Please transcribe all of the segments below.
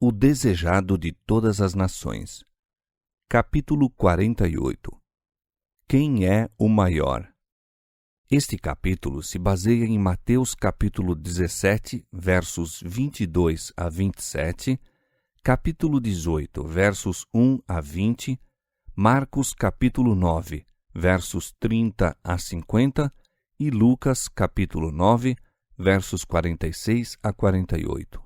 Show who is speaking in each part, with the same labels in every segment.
Speaker 1: O desejado de todas as nações. Capítulo 48. Quem é o maior? Este capítulo se baseia em Mateus capítulo 17, versos 22 a 27, capítulo 18, versos 1 a 20, Marcos capítulo 9, versos 30 a 50 e Lucas capítulo 9, versos 46 a 48.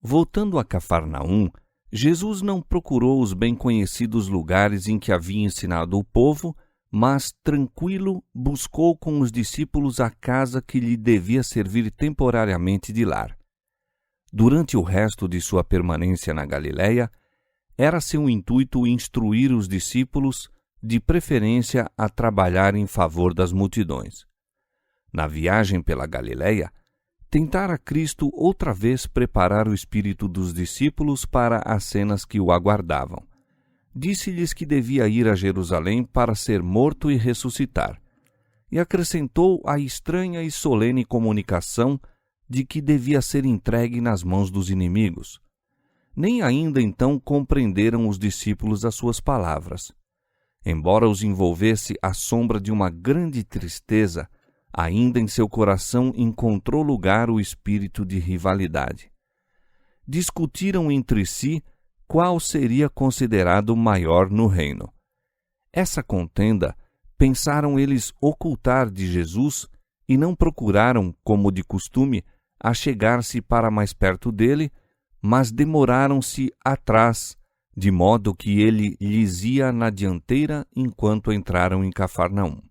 Speaker 1: Voltando a Cafarnaum, Jesus não procurou os bem conhecidos lugares em que havia ensinado o povo, mas, tranquilo, buscou com os discípulos a casa que lhe devia servir temporariamente de lar. Durante o resto de sua permanência na Galiléia, era seu intuito instruir os discípulos, de preferência a trabalhar em favor das multidões. Na viagem pela Galiléia, tentara Cristo outra vez preparar o espírito dos discípulos para as cenas que o aguardavam. Disse-lhes que devia ir a Jerusalém para ser morto e ressuscitar, e acrescentou a estranha e solene comunicação de que devia ser entregue nas mãos dos inimigos. Nem ainda então compreenderam os discípulos as suas palavras. Embora os envolvesse a sombra de uma grande tristeza, ainda em seu coração encontrou lugar o espírito de rivalidade. Discutiram entre si qual seria considerado maior no reino. Essa contenda pensaram eles ocultar de Jesus e não procuraram, como de costume, achegar-se para mais perto dele, mas demoraram-se atrás, de modo que ele lhes ia na dianteira enquanto entraram em Cafarnaum.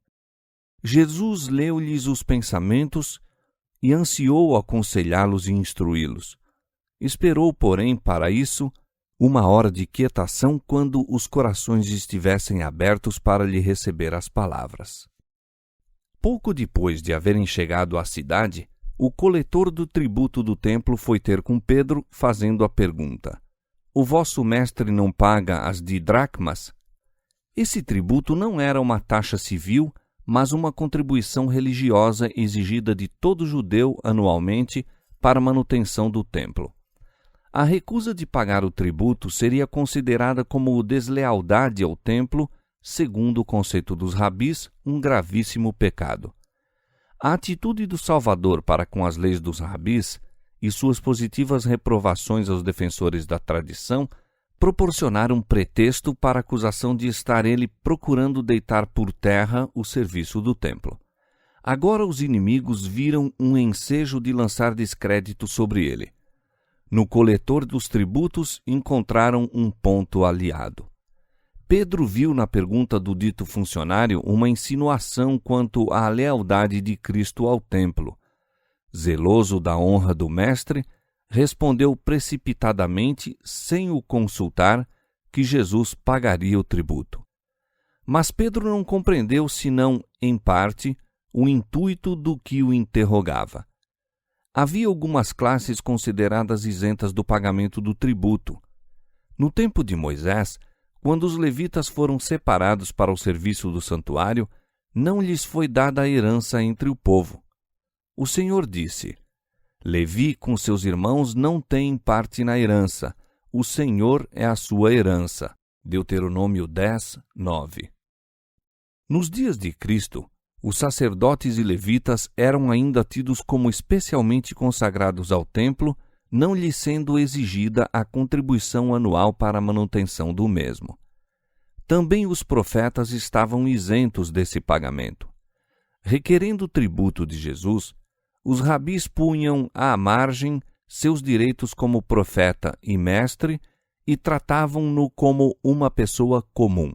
Speaker 1: Jesus leu-lhes os pensamentos e ansiou aconselhá-los e instruí-los. Esperou, porém, para isso, uma hora de quietação quando os corações estivessem abertos para lhe receber as palavras. Pouco depois de haverem chegado à cidade, o coletor do tributo do templo foi ter com Pedro, fazendo a pergunta: O vosso mestre não paga as de dracmas? Esse tributo não era uma taxa civil, mas uma contribuição religiosa exigida de todo judeu anualmente para a manutenção do templo. A recusa de pagar o tributo seria considerada como deslealdade ao templo, segundo o conceito dos rabis, um gravíssimo pecado. A atitude do Salvador para com as leis dos rabis e suas positivas reprovações aos defensores da tradição proporcionaram pretexto para a acusação de estar ele procurando deitar por terra o serviço do templo. Agora os inimigos viram um ensejo de lançar descrédito sobre ele. No coletor dos tributos encontraram um ponto aliado. Pedro viu na pergunta do dito funcionário uma insinuação quanto à lealdade de Cristo ao templo. Zeloso da honra do mestre, respondeu precipitadamente, sem o consultar, que Jesus pagaria o tributo. Mas Pedro não compreendeu, senão, em parte, o intuito do que o interrogava. Havia algumas classes consideradas isentas do pagamento do tributo. No tempo de Moisés, quando os levitas foram separados para o serviço do santuário, não lhes foi dada a herança entre o povo. O Senhor disse: Levi com seus irmãos não tem parte na herança, o Senhor é a sua herança. Deuteronômio 10, 9. Nos dias de Cristo, os sacerdotes e levitas eram ainda tidos como especialmente consagrados ao templo, não lhes sendo exigida a contribuição anual para a manutenção do mesmo. Também os profetas estavam isentos desse pagamento. Requerendo o tributo de Jesus, os rabis punham à margem seus direitos como profeta e mestre e tratavam-no como uma pessoa comum.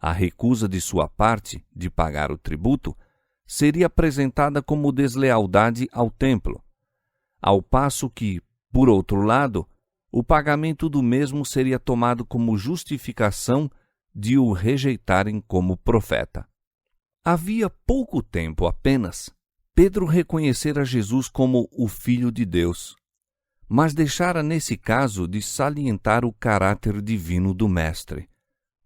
Speaker 1: A recusa de sua parte de pagar o tributo seria apresentada como deslealdade ao templo, ao passo que, por outro lado, o pagamento do mesmo seria tomado como justificação de o rejeitarem como profeta. Havia pouco tempo apenas, Pedro reconhecera Jesus como o Filho de Deus, mas deixara nesse caso de salientar o caráter divino do Mestre.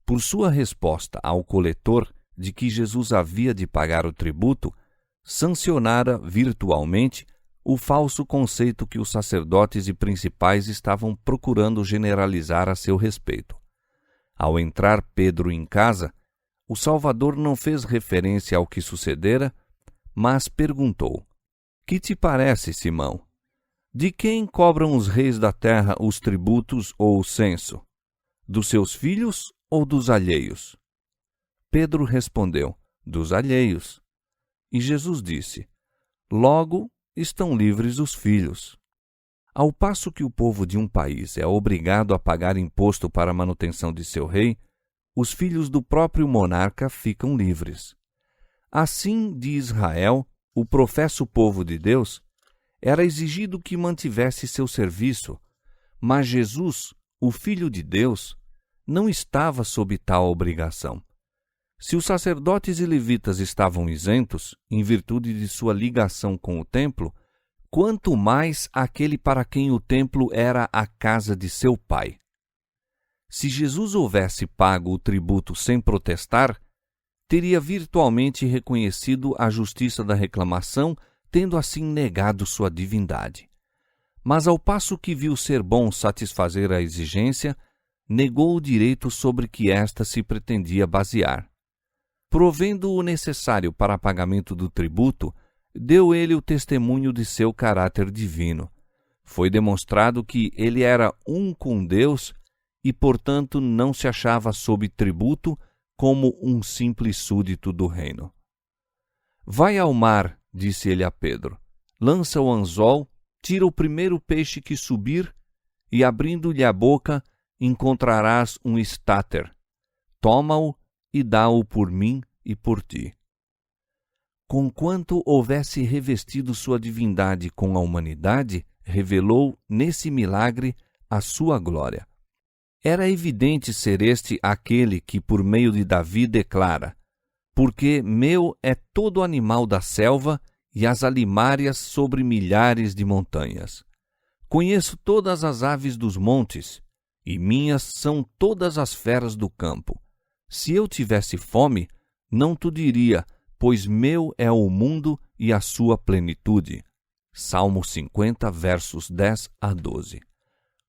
Speaker 1: Por sua resposta ao coletor de que Jesus havia de pagar o tributo, sancionara virtualmente o falso conceito que os sacerdotes e principais estavam procurando generalizar a seu respeito. Ao entrar Pedro em casa, o Salvador não fez referência ao que sucedera, mas perguntou: Que te parece, Simão? De quem cobram os reis da terra os tributos ou o censo? Dos seus filhos ou dos alheios? Pedro respondeu: Dos alheios. E Jesus disse: Logo estão livres os filhos. Ao passo que o povo de um país é obrigado a pagar imposto para a manutenção de seu rei, os filhos do próprio monarca ficam livres. Assim, de Israel, o professo povo de Deus, era exigido que mantivesse seu serviço, mas Jesus, o Filho de Deus, não estava sob tal obrigação. Se os sacerdotes e levitas estavam isentos, em virtude de sua ligação com o templo, quanto mais aquele para quem o templo era a casa de seu pai. Se Jesus houvesse pago o tributo sem protestar, teria virtualmente reconhecido a justiça da reclamação, tendo assim negado sua divindade. Mas ao passo que viu ser bom satisfazer a exigência, negou o direito sobre que esta se pretendia basear. Provendo o necessário para pagamento do tributo, deu ele o testemunho de seu caráter divino. Foi demonstrado que ele era um com Deus e, portanto, não se achava sob tributo como um simples súdito do reino. Vai ao mar, disse ele a Pedro, lança o anzol, tira o primeiro peixe que subir e, abrindo-lhe a boca, encontrarás um estáter. Toma-o e dá-o por mim e por ti. Conquanto houvesse revestido sua divindade com a humanidade, revelou, nesse milagre, a sua glória. Era evidente ser este aquele que, por meio de Davi, declara: Porque meu é todo animal da selva e as alimárias sobre milhares de montanhas. Conheço todas as aves dos montes, e minhas são todas as feras do campo. Se eu tivesse fome, não tu diria, pois meu é o mundo e a sua plenitude. Salmo 50, versos 10 a 12.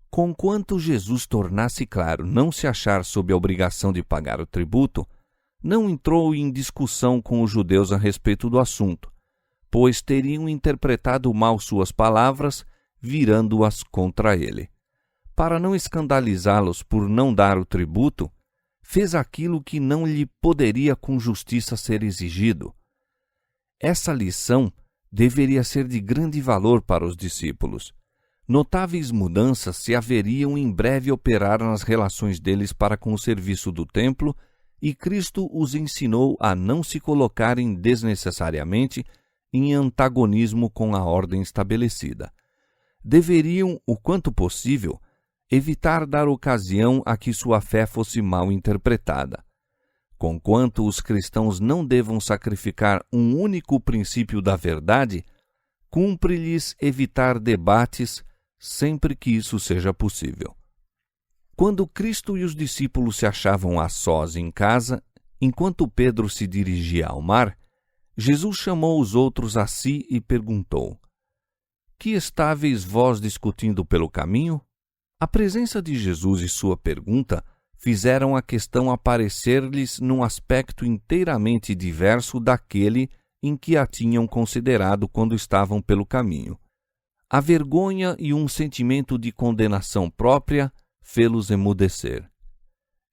Speaker 1: Conquanto Jesus tornasse claro não se achar sob a obrigação de pagar o tributo, não entrou em discussão com os judeus a respeito do assunto, pois teriam interpretado mal suas palavras, virando-as contra ele. Para não escandalizá-los por não dar o tributo, fez aquilo que não lhe poderia com justiça ser exigido. Essa lição deveria ser de grande valor para os discípulos. Notáveis mudanças se haveriam em breve operar nas relações deles para com o serviço do templo, e Cristo os ensinou a não se colocarem desnecessariamente em antagonismo com a ordem estabelecida. Deveriam, o quanto possível, evitar dar ocasião a que sua fé fosse mal interpretada. Conquanto os cristãos não devam sacrificar um único princípio da verdade, cumpre-lhes evitar debates sempre que isso seja possível. Quando Cristo e os discípulos se achavam a sós em casa, enquanto Pedro se dirigia ao mar, Jesus chamou os outros a si e perguntou: Que estáveis vós discutindo pelo caminho? A presença de Jesus e sua pergunta fizeram a questão aparecer-lhes num aspecto inteiramente diverso daquele em que a tinham considerado quando estavam pelo caminho. A vergonha e um sentimento de condenação própria fê-los emudecer.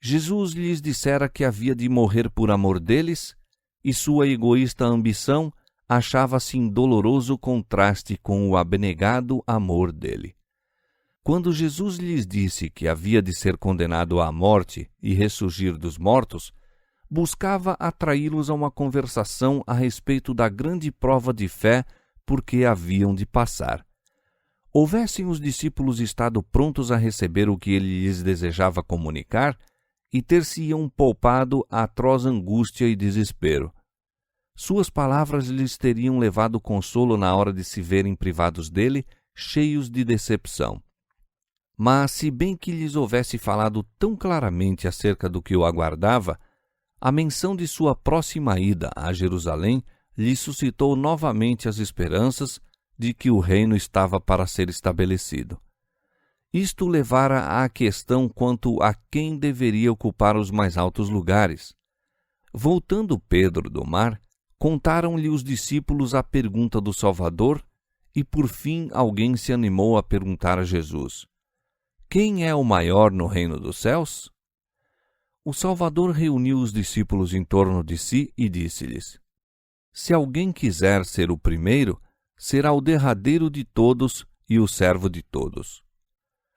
Speaker 1: Jesus lhes dissera que havia de morrer por amor deles, e sua egoísta ambição achava-se em doloroso contraste com o abnegado amor dele. Quando Jesus lhes disse que havia de ser condenado à morte e ressurgir dos mortos, buscava atraí-los a uma conversação a respeito da grande prova de fé por que haviam de passar. Houvessem os discípulos estado prontos a receber o que ele lhes desejava comunicar, e ter-se-iam poupado a atroz angústia e desespero. Suas palavras lhes teriam levado consolo na hora de se verem privados dele, cheios de decepção. Mas, se bem que lhes houvesse falado tão claramente acerca do que o aguardava, a menção de sua próxima ida a Jerusalém lhes suscitou novamente as esperanças de que o reino estava para ser estabelecido. Isto levara à questão quanto a quem deveria ocupar os mais altos lugares. Voltando Pedro do mar, contaram-lhe os discípulos a pergunta do Salvador, e por fim alguém se animou a perguntar a Jesus: quem é o maior no reino dos céus? O Salvador reuniu os discípulos em torno de si e disse-lhes: se alguém quiser ser o primeiro, será o derradeiro de todos e o servo de todos.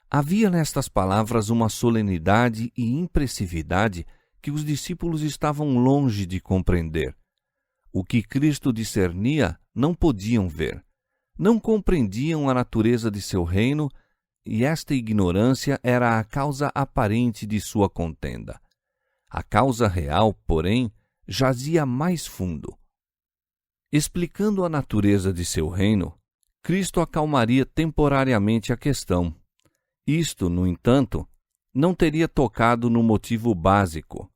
Speaker 1: Havia nestas palavras uma solenidade e impressividade que os discípulos estavam longe de compreender. O que Cristo discernia não podiam ver. Não compreendiam a natureza de seu reino, e esta ignorância era a causa aparente de sua contenda. A causa real, porém, jazia mais fundo. Explicando a natureza de seu reino, Cristo acalmaria temporariamente a questão. Isto, no entanto, não teria tocado no motivo básico.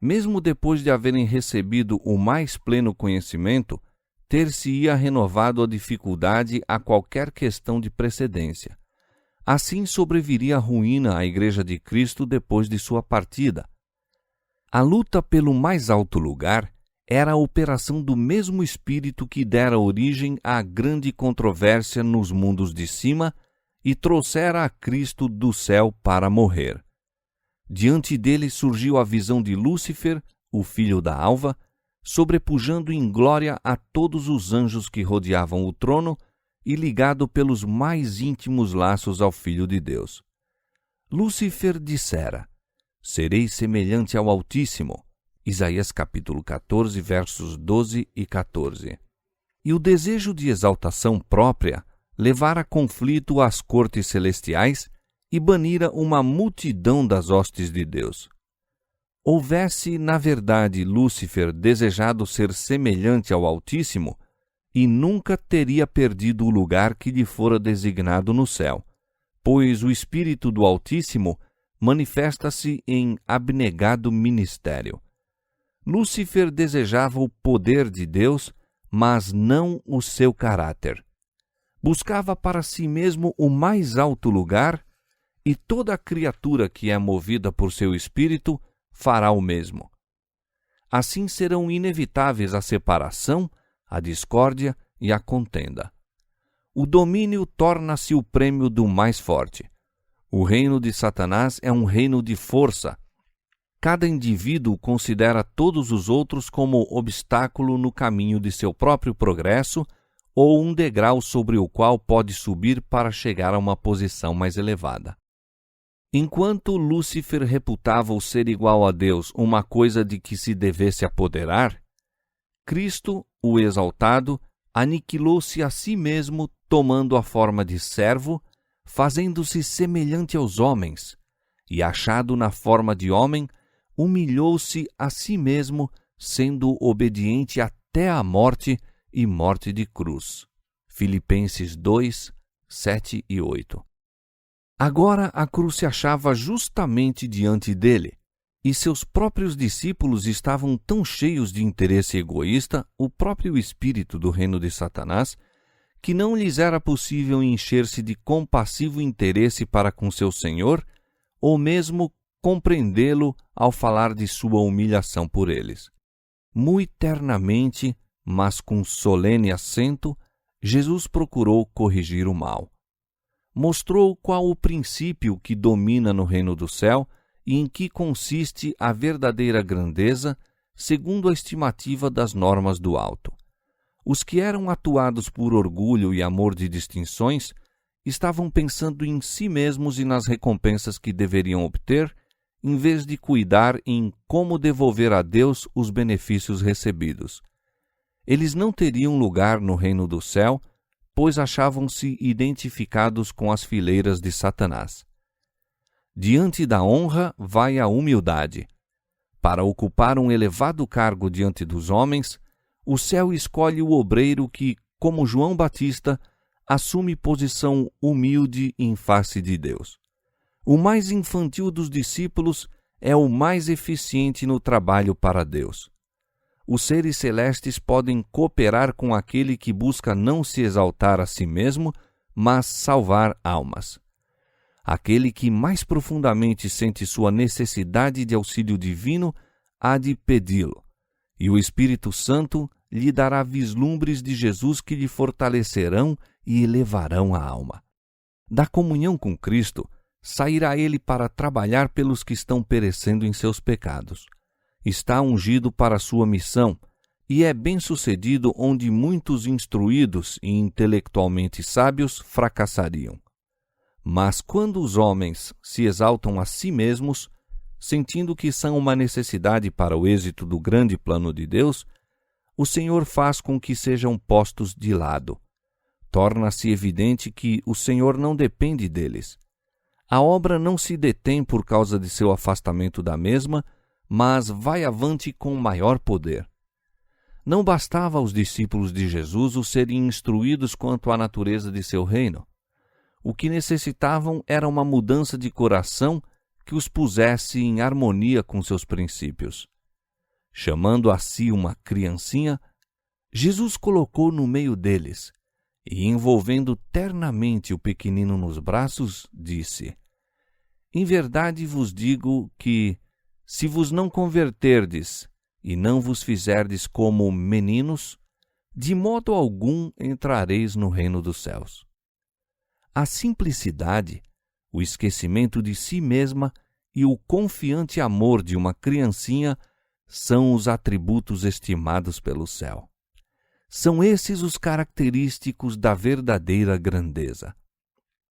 Speaker 1: Mesmo depois de haverem recebido o mais pleno conhecimento, ter-se-ia renovado a dificuldade a qualquer questão de precedência. Assim sobreviria a ruína à Igreja de Cristo depois de sua partida. A luta pelo mais alto lugar era a operação do mesmo espírito que dera origem à grande controvérsia nos mundos de cima e trouxera a Cristo do céu para morrer. Diante dele surgiu a visão de Lúcifer, o filho da alva, sobrepujando em glória a todos os anjos que rodeavam o trono e ligado pelos mais íntimos laços ao Filho de Deus. Lúcifer dissera: serei semelhante ao Altíssimo. Isaías capítulo 14, versos 12 e 14. E o desejo de exaltação própria levara conflito às cortes celestiais e banira uma multidão das hostes de Deus. Houvesse, na verdade, Lúcifer desejado ser semelhante ao Altíssimo, e nunca teria perdido o lugar que lhe fora designado no céu, pois o Espírito do Altíssimo manifesta-se em abnegado ministério. Lúcifer desejava o poder de Deus, mas não o seu caráter. Buscava para si mesmo o mais alto lugar, e toda criatura que é movida por seu espírito fará o mesmo. Assim serão inevitáveis a separação, a discórdia e a contenda. O domínio torna-se o prêmio do mais forte. O reino de Satanás é um reino de força. Cada indivíduo considera todos os outros como obstáculo no caminho de seu próprio progresso ou um degrau sobre o qual pode subir para chegar a uma posição mais elevada. Enquanto Lúcifer reputava o ser igual a Deus uma coisa de que se devesse apoderar, Cristo, o exaltado, aniquilou-se a si mesmo, tomando a forma de servo, fazendo-se semelhante aos homens, e achado na forma de homem, humilhou-se a si mesmo, sendo obediente até a morte e morte de cruz. Filipenses 2, 7 e 8. Agora a cruz se achava justamente diante dele, e seus próprios discípulos estavam tão cheios de interesse egoísta, o próprio espírito do reino de Satanás, que não lhes era possível encher-se de compassivo interesse para com seu Senhor, ou mesmo compreendê-lo ao falar de sua humilhação por eles. Muito ternamente, mas com solene acento, Jesus procurou corrigir o mal. Mostrou qual o princípio que domina no reino do céu e em que consiste a verdadeira grandeza, segundo a estimativa das normas do alto. Os que eram atuados por orgulho e amor de distinções estavam pensando em si mesmos e nas recompensas que deveriam obter, em vez de cuidar em como devolver a Deus os benefícios recebidos. Eles não teriam lugar no reino do céu, pois achavam-se identificados com as fileiras de Satanás. Diante da honra vai a humildade. Para ocupar um elevado cargo diante dos homens, o céu escolhe o obreiro que, como João Batista, assume posição humilde em face de Deus. O mais infantil dos discípulos é o mais eficiente no trabalho para Deus. os seres celestes podem cooperar com aquele que busca não se exaltar a si mesmo, mas salvar almas. Aquele que mais profundamente sente sua necessidade de auxílio divino há de pedi-lo, e o Espírito Santo lhe dará vislumbres de Jesus que lhe fortalecerão e elevarão a alma. Da comunhão com Cristo, sairá ele para trabalhar pelos que estão perecendo em seus pecados. Está ungido para a sua missão, e é bem-sucedido onde muitos instruídos e intelectualmente sábios fracassariam. Mas quando os homens se exaltam a si mesmos, sentindo que são uma necessidade para o êxito do grande plano de Deus, o Senhor faz com que sejam postos de lado. Torna-se evidente que o Senhor não depende deles. A obra não se detém por causa de seu afastamento da mesma, mas vai avante com maior poder. Não bastava aos discípulos de Jesus o serem instruídos quanto à natureza de seu reino. O que necessitavam era uma mudança de coração que os pusesse em harmonia com seus princípios. Chamando a si uma criancinha, Jesus colocou no meio deles e, envolvendo ternamente o pequenino nos braços, disse: Em verdade vos digo que, se vos não converterdes e não vos fizerdes como meninos, de modo algum entrareis no reino dos céus. A simplicidade, o esquecimento de si mesma e o confiante amor de uma criancinha são os atributos estimados pelo céu. São esses os característicos da verdadeira grandeza.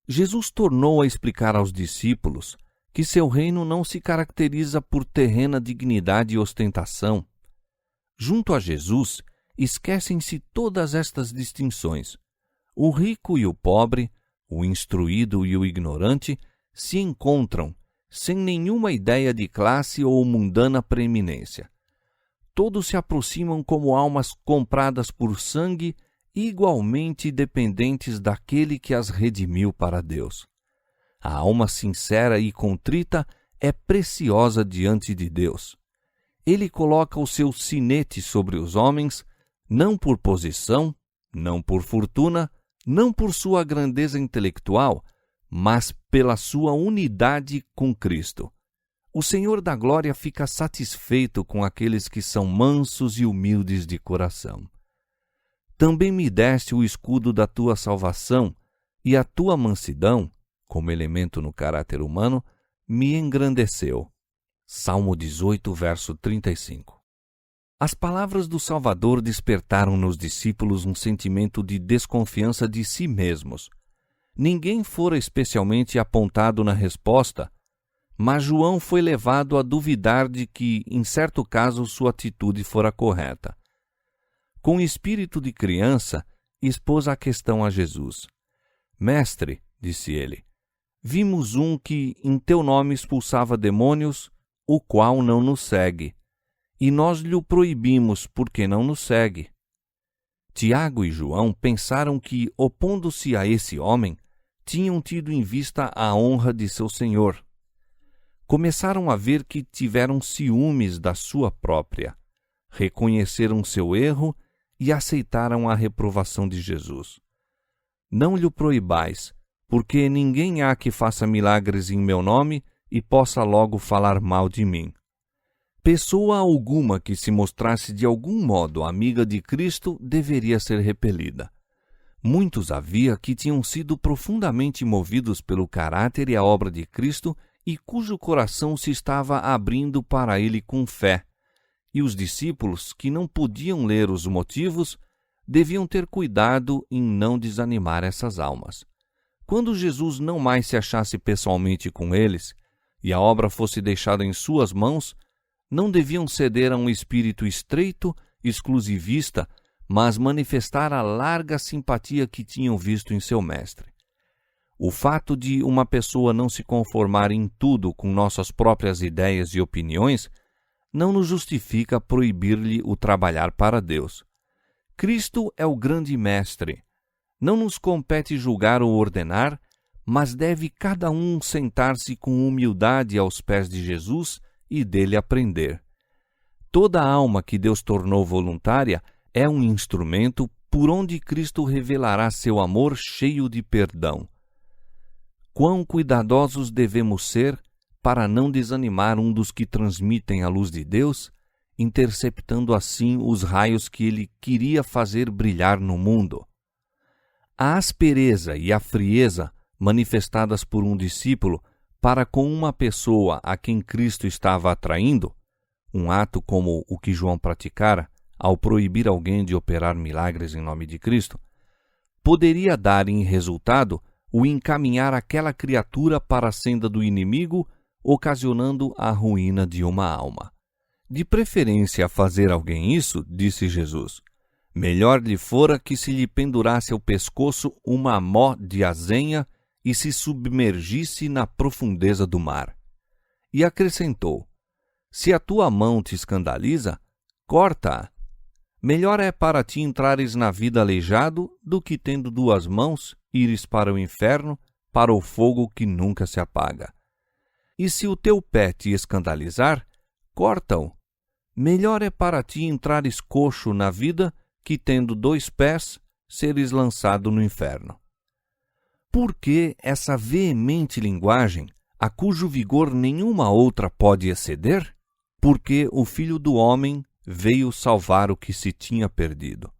Speaker 1: Jesus tornou a explicar aos discípulos que seu reino não se caracteriza por terrena dignidade e ostentação. Junto a Jesus, esquecem-se todas estas distinções. O rico e o pobre, o instruído e o ignorante se encontram, sem nenhuma ideia de classe ou mundana preeminência. Todos se aproximam como almas compradas por sangue, igualmente dependentes daquele que as redimiu para Deus. A alma sincera e contrita é preciosa diante de Deus. Ele coloca o seu sinete sobre os homens, não por posição, não por fortuna, não por sua grandeza intelectual, mas pela sua unidade com Cristo. O Senhor da Glória fica satisfeito com aqueles que são mansos e humildes de coração. Também me deste o escudo da tua salvação, e a tua mansidão, como elemento no caráter humano, me engrandeceu. Salmo 18, verso 35. As palavras do Salvador despertaram nos discípulos um sentimento de desconfiança de si mesmos. Ninguém fora especialmente apontado na resposta, mas João foi levado a duvidar de que, em certo caso, sua atitude fora correta. Com espírito de criança, expôs a questão a Jesus. Mestre, disse ele, vimos um que em teu nome expulsava demônios, o qual não nos segue, e nós lhe o proibimos porque não nos segue. Tiago e João pensaram que, opondo-se a esse homem, tinham tido em vista a honra de seu senhor. Começaram a ver que tiveram ciúmes da sua própria, reconheceram seu erro e aceitaram a reprovação de Jesus. Não lhe o proibais, porque ninguém há que faça milagres em meu nome e possa logo falar mal de mim. Pessoa alguma que se mostrasse de algum modo amiga de Cristo deveria ser repelida. Muitos havia que tinham sido profundamente movidos pelo caráter e a obra de Cristo e cujo coração se estava abrindo para ele com fé. E os discípulos, que não podiam ler os motivos, deviam ter cuidado em não desanimar essas almas. Quando Jesus não mais se achasse pessoalmente com eles, e a obra fosse deixada em suas mãos, não deviam ceder a um espírito estreito, exclusivista, mas manifestar a larga simpatia que tinham visto em seu mestre. O fato de uma pessoa não se conformar em tudo com nossas próprias ideias e opiniões não nos justifica proibir-lhe o trabalhar para Deus. Cristo é o grande mestre. Não nos compete julgar ou ordenar, mas deve cada um sentar-se com humildade aos pés de Jesus e dele aprender. Toda alma que Deus tornou voluntária é um instrumento por onde Cristo revelará seu amor cheio de perdão. Quão cuidadosos devemos ser para não desanimar um dos que transmitem a luz de Deus, interceptando assim os raios que ele queria fazer brilhar no mundo. A aspereza e a frieza manifestadas por um discípulo para com uma pessoa a quem Cristo estava atraindo, um ato como o que João praticara ao proibir alguém de operar milagres em nome de Cristo, poderia dar em resultado o encaminhar aquela criatura para a senda do inimigo, ocasionando a ruína de uma alma. De preferência a fazer alguém isso, disse Jesus, melhor lhe fora que se lhe pendurasse ao pescoço uma mó de azenha e se submergisse na profundeza do mar. E acrescentou, se a tua mão te escandaliza, corta-a. Melhor é para ti entrares na vida aleijado do que, tendo duas mãos, ires para o inferno, para o fogo que nunca se apaga. E se o teu pé te escandalizar, corta-o. Melhor é para ti entrares coxo na vida que, tendo dois pés, seres lançado no inferno. Por que essa veemente linguagem, a cujo vigor nenhuma outra pode exceder? Porque o Filho do Homem veio salvar o que se tinha perdido.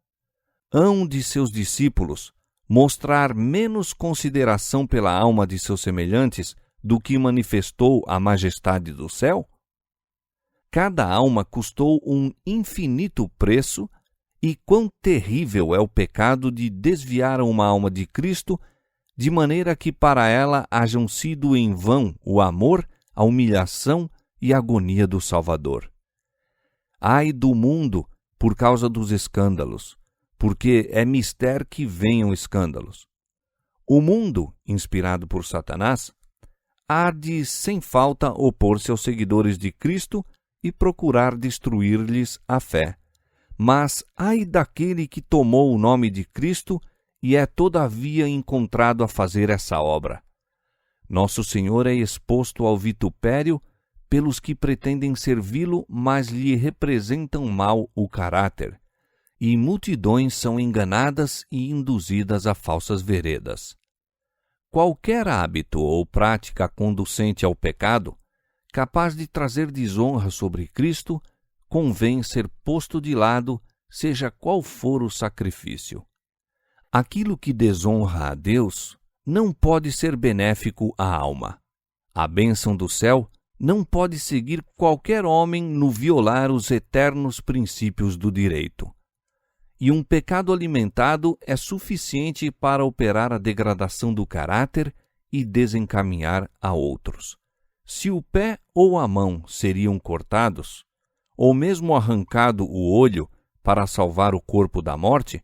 Speaker 1: Hão de seus discípulos mostrar menos consideração pela alma de seus semelhantes do que manifestou a majestade do céu? Cada alma custou um infinito preço, e quão terrível é o pecado de desviar uma alma de Cristo, de maneira que para ela hajam sido em vão o amor, a humilhação e a agonia do Salvador. Ai do mundo por causa dos escândalos, porque é mister que venham escândalos. O mundo, inspirado por Satanás, há de sem falta opor-se aos seguidores de Cristo e procurar destruir-lhes a fé. Mas ai daquele que tomou o nome de Cristo e é todavia encontrado a fazer essa obra. Nosso Senhor é exposto ao vitupério pelos que pretendem servi-lo, mas lhe representam mal o caráter, e multidões são enganadas e induzidas a falsas veredas. Qualquer hábito ou prática conducente ao pecado, capaz de trazer desonra sobre Cristo, convém ser posto de lado, seja qual for o sacrifício. Aquilo que desonra a Deus não pode ser benéfico à alma. A bênção do céu não pode seguir qualquer homem no violar os eternos princípios do direito. E um pecado alimentado é suficiente para operar a degradação do caráter e desencaminhar a outros. Se o pé ou a mão seriam cortados, ou mesmo arrancado o olho para salvar o corpo da morte,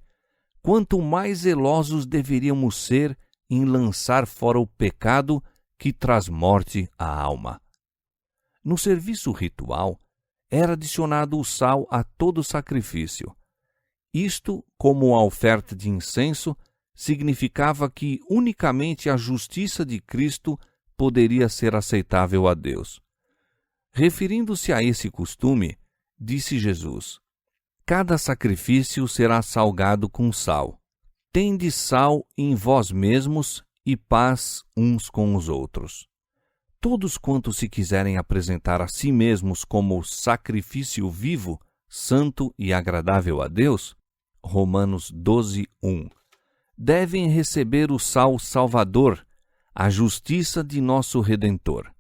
Speaker 1: quanto mais zelosos deveríamos ser em lançar fora o pecado que traz morte à alma. No serviço ritual, era adicionado o sal a todo sacrifício. Isto, como a oferta de incenso, significava que unicamente a justiça de Cristo poderia ser aceitável a Deus. Referindo-se a esse costume, disse Jesus, cada sacrifício será salgado com sal. Tende sal em vós mesmos e paz uns com os outros. Todos quantos se quiserem apresentar a si mesmos como sacrifício vivo, santo e agradável a Deus, Romanos 12:1, devem receber o sal salvador, a justiça de nosso Redentor.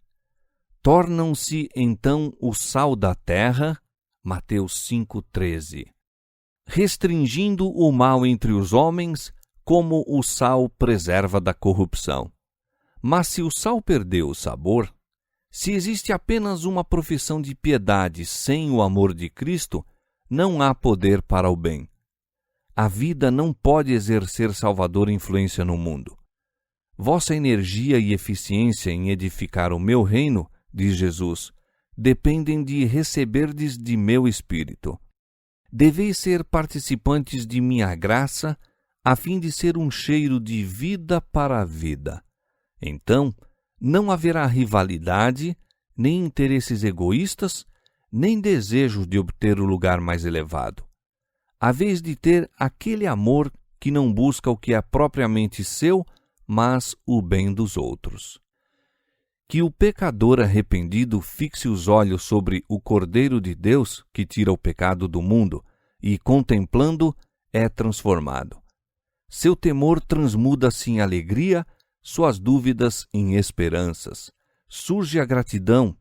Speaker 1: Tornam-se então o sal da terra, Mateus 5:13, restringindo o mal entre os homens, como o sal preserva da corrupção. Mas se o sal perdeu o sabor, se existe apenas uma profissão de piedade sem o amor de Cristo, não há poder para o bem. A vida não pode exercer salvadora influência no mundo. Vossa energia e eficiência em edificar o meu reino, diz Jesus, dependem de receberdes de meu Espírito. Deveis ser participantes de minha graça, a fim de ser um cheiro de vida para a vida. Então, não haverá rivalidade, nem interesses egoístas, nem desejo de obter o lugar mais elevado. A vez de ter aquele amor que não busca o que é propriamente seu, mas o bem dos outros. Que o pecador arrependido fixe os olhos sobre o Cordeiro de Deus que tira o pecado do mundo e, contemplando, é transformado. Seu temor transmuda-se em alegria, suas dúvidas em esperanças. Surge a gratidão,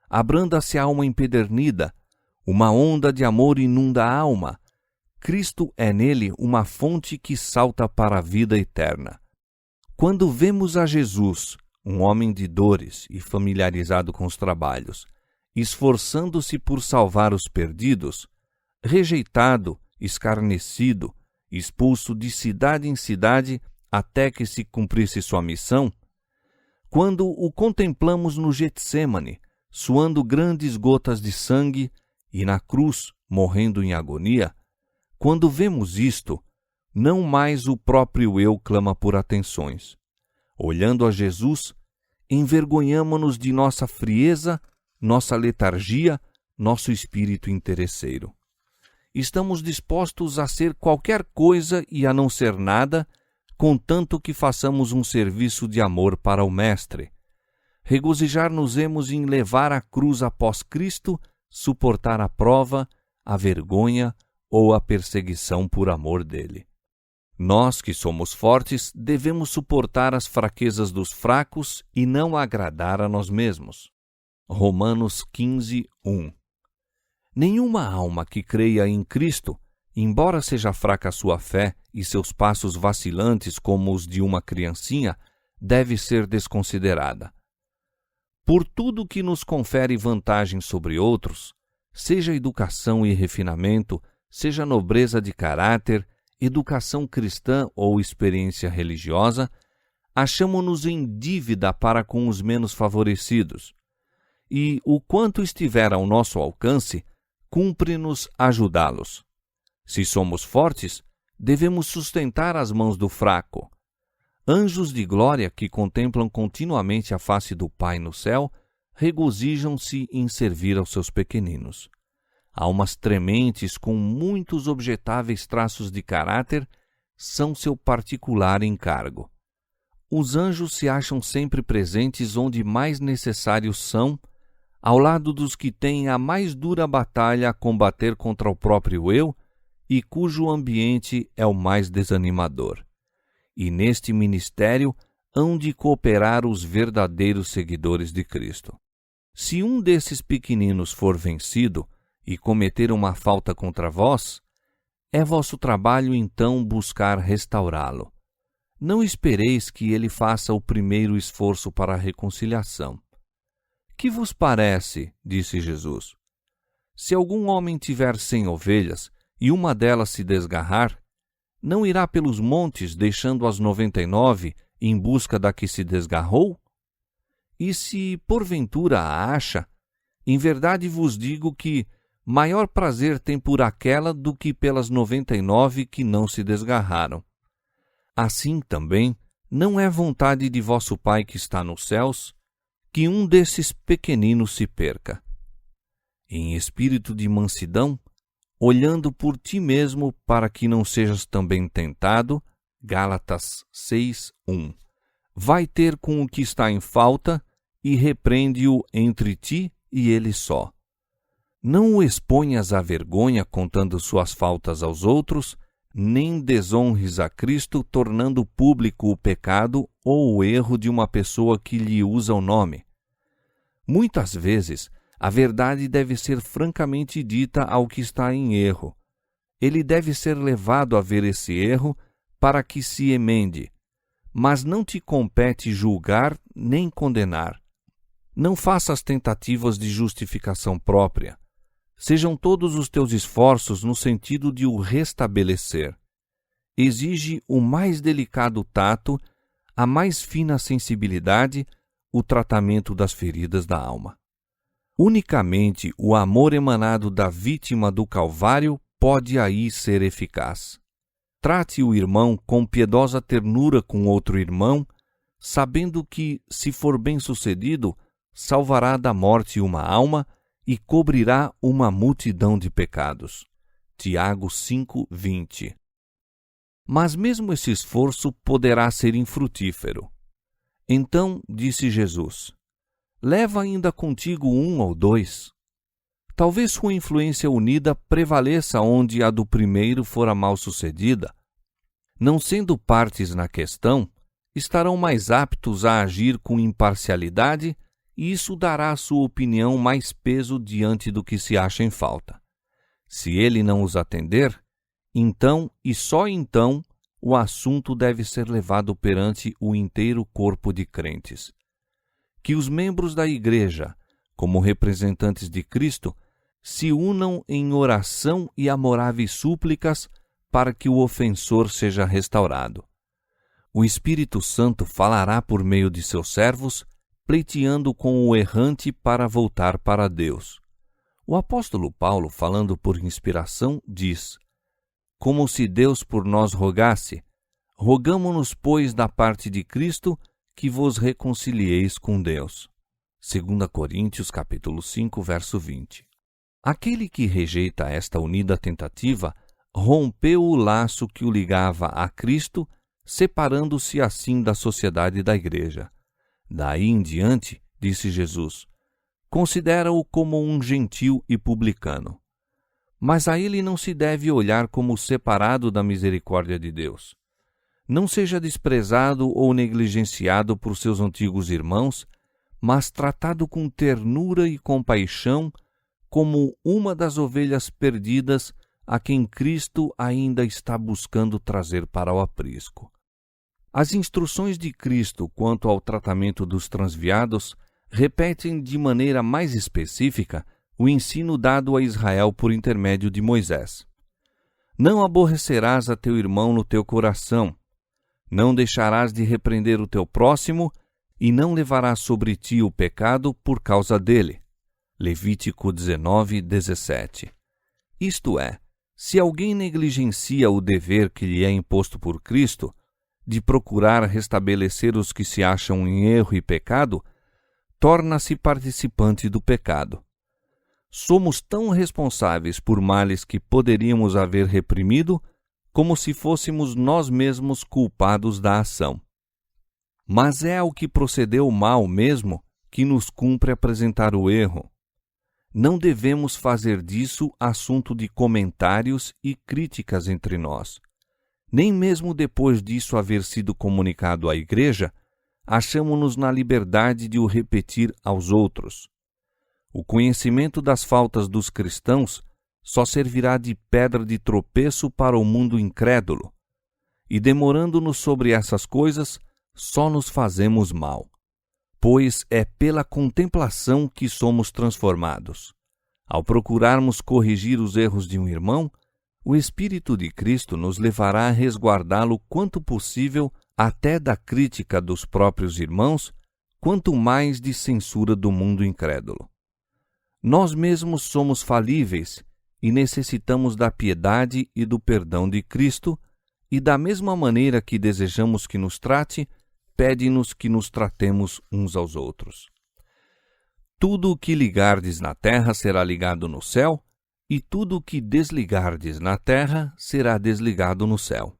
Speaker 1: abranda-se a alma empedernida, uma onda de amor inunda a alma. Cristo é nele uma fonte que salta para a vida eterna. Quando vemos a Jesus, um homem de dores e familiarizado com os trabalhos, esforçando-se por salvar os perdidos, rejeitado, escarnecido, expulso de cidade em cidade até que se cumprisse sua missão, quando o contemplamos no Getsêmani, suando grandes gotas de sangue, e na cruz, morrendo em agonia, quando vemos isto, não mais o próprio eu clama por atenções. Olhando a Jesus, envergonhamo-nos de nossa frieza, nossa letargia, nosso espírito interesseiro. Estamos dispostos a ser qualquer coisa e a não ser nada, contanto que façamos um serviço de amor para o Mestre. Regozijar-nos-emos em levar a cruz após Cristo, suportar a prova, a vergonha ou a perseguição por amor dele. Nós, que somos fortes, devemos suportar as fraquezas dos fracos e não agradar a nós mesmos. Romanos 15, 1. Nenhuma alma que creia em Cristo, embora seja fraca a sua fé e seus passos vacilantes como os de uma criancinha, deve ser desconsiderada. Por tudo que nos confere vantagem sobre outros, seja educação e refinamento, seja nobreza de caráter, educação cristã ou experiência religiosa, achamo-nos em dívida para com os menos favorecidos. E, o quanto estiver ao nosso alcance, cumpre-nos ajudá-los. Se somos fortes, devemos sustentar as mãos do fraco. Anjos de glória que contemplam continuamente a face do Pai no céu, regozijam-se em servir aos seus pequeninos. Almas trementes com muitos objetáveis traços de caráter são seu particular encargo. Os anjos se acham sempre presentes onde mais necessários são, ao lado dos que têm a mais dura batalha a combater contra o próprio eu e cujo ambiente é o mais desanimador. E neste ministério hão de cooperar os verdadeiros seguidores de Cristo. Se um desses pequeninos for vencido e cometer uma falta contra vós, é vosso trabalho então buscar restaurá-lo. Não espereis que ele faça o primeiro esforço para a reconciliação. Que vos parece, disse Jesus, se algum homem tiver 100 ovelhas e uma delas se desgarrar, não irá pelos montes deixando as 99 em busca da que se desgarrou? E se porventura a acha, em verdade vos digo que maior prazer tem por aquela do que pelas 99 que não se desgarraram. Assim também, não é vontade de vosso Pai que está nos céus, que um desses pequeninos se perca. Em espírito de mansidão, olhando por ti mesmo para que não sejas também tentado, Gálatas 6, 1. Vai ter com o que está em falta e repreende-o entre ti e ele só. Não o exponhas à vergonha contando suas faltas aos outros, nem desonres a Cristo tornando público o pecado ou o erro de uma pessoa que lhe usa o nome. Muitas vezes, a verdade deve ser francamente dita ao que está em erro. Ele deve ser levado a ver esse erro para que se emende, mas não te compete julgar nem condenar. Não faças tentativas de justificação própria. Sejam todos os teus esforços no sentido de o restabelecer. Exige o mais delicado tato, a mais fina sensibilidade, o tratamento das feridas da alma. Unicamente o amor emanado da vítima do Calvário pode aí ser eficaz. Trate o irmão com piedosa ternura com outro irmão, sabendo que, se for bem-sucedido, salvará da morte uma alma e cobrirá uma multidão de pecados. Tiago 5:20. Mas mesmo esse esforço poderá ser infrutífero. Então disse Jesus: leva ainda contigo 1 ou 2. Talvez sua influência unida prevaleça onde a do primeiro fora mal sucedida. Não sendo partes na questão, estarão mais aptos a agir com imparcialidade e isso dará à sua opinião mais peso diante do que se acha em falta. Se ele não os atender, então e só então o assunto deve ser levado perante o inteiro corpo de crentes. Que os membros da Igreja, como representantes de Cristo, se unam em oração e amoráveis súplicas para que o ofensor seja restaurado. O Espírito Santo falará por meio de seus servos, pleiteando com o errante para voltar para Deus. O apóstolo Paulo, falando por inspiração, diz: como se Deus por nós rogasse, rogamo-nos, pois, da parte de Cristo, que vos reconcilieis com Deus. 2 Coríntios capítulo 5, verso 20. Aquele que rejeita esta unida tentativa rompeu o laço que o ligava a Cristo, separando-se assim da sociedade da Igreja. Daí em diante, disse Jesus, considera-o como um gentil e publicano. Mas a ele não se deve olhar como separado da misericórdia de Deus. Não seja desprezado ou negligenciado por seus antigos irmãos, mas tratado com ternura e compaixão, como uma das ovelhas perdidas a quem Cristo ainda está buscando trazer para o aprisco. As instruções de Cristo quanto ao tratamento dos transviados repetem de maneira mais específica o ensino dado a Israel por intermédio de Moisés. Não aborrecerás a teu irmão no teu coração, não deixarás de repreender o teu próximo e não levarás sobre ti o pecado por causa dele. Levítico 19:17. Isto é, se alguém negligencia o dever que lhe é imposto por Cristo, de procurar restabelecer os que se acham em erro e pecado, torna-se participante do pecado. Somos tão responsáveis por males que poderíamos haver reprimido, como se fôssemos nós mesmos culpados da ação. Mas é ao que procedeu mal mesmo que nos cumpre apresentar o erro. Não devemos fazer disso assunto de comentários e críticas entre nós. Nem mesmo depois disso haver sido comunicado à Igreja, achamo-nos na liberdade de o repetir aos outros. O conhecimento das faltas dos cristãos só servirá de pedra de tropeço para o mundo incrédulo, e demorando-nos sobre essas coisas, só nos fazemos mal, pois é pela contemplação que somos transformados. Ao procurarmos corrigir os erros de um irmão, o Espírito de Cristo nos levará a resguardá-lo quanto possível até da crítica dos próprios irmãos, quanto mais de censura do mundo incrédulo. Nós mesmos somos falíveis e necessitamos da piedade e do perdão de Cristo, e da mesma maneira que desejamos que nos trate, pede-nos que nos tratemos uns aos outros. Tudo o que ligardes na terra será ligado no céu, e tudo o que desligardes na terra será desligado no céu.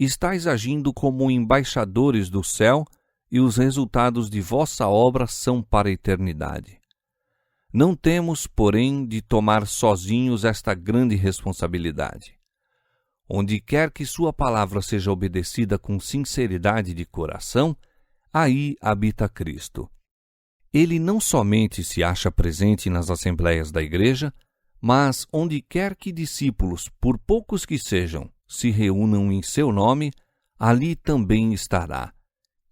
Speaker 1: Estais agindo como embaixadores do céu, e os resultados de vossa obra são para a eternidade. Não temos, porém, de tomar sozinhos esta grande responsabilidade. Onde quer que sua palavra seja obedecida com sinceridade de coração, aí habita Cristo. Ele não somente se acha presente nas assembleias da Igreja, mas onde quer que discípulos, por poucos que sejam, se reúnam em seu nome, ali também estará.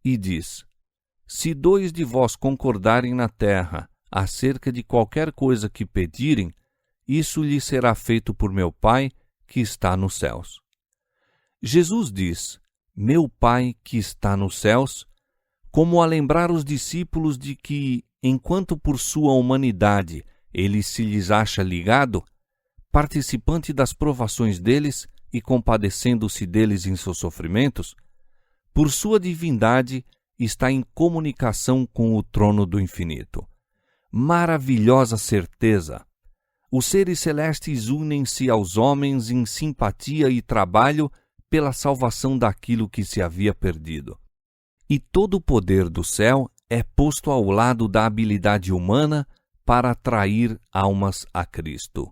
Speaker 1: E diz: se 2 de vós concordarem na terra acerca de qualquer coisa que pedirem, isso lhe será feito por meu Pai que está nos céus. Jesus diz, meu Pai que está nos céus, como a lembrar os discípulos de que, enquanto por sua humanidade ele se lhes acha ligado, participante das provações deles e compadecendo-se deles em seus sofrimentos, por sua divindade está em comunicação com o trono do infinito. Maravilhosa certeza! Os seres celestes unem-se aos homens em simpatia e trabalho pela salvação daquilo que se havia perdido. E todo o poder do céu é posto ao lado da habilidade humana para atrair almas a Cristo.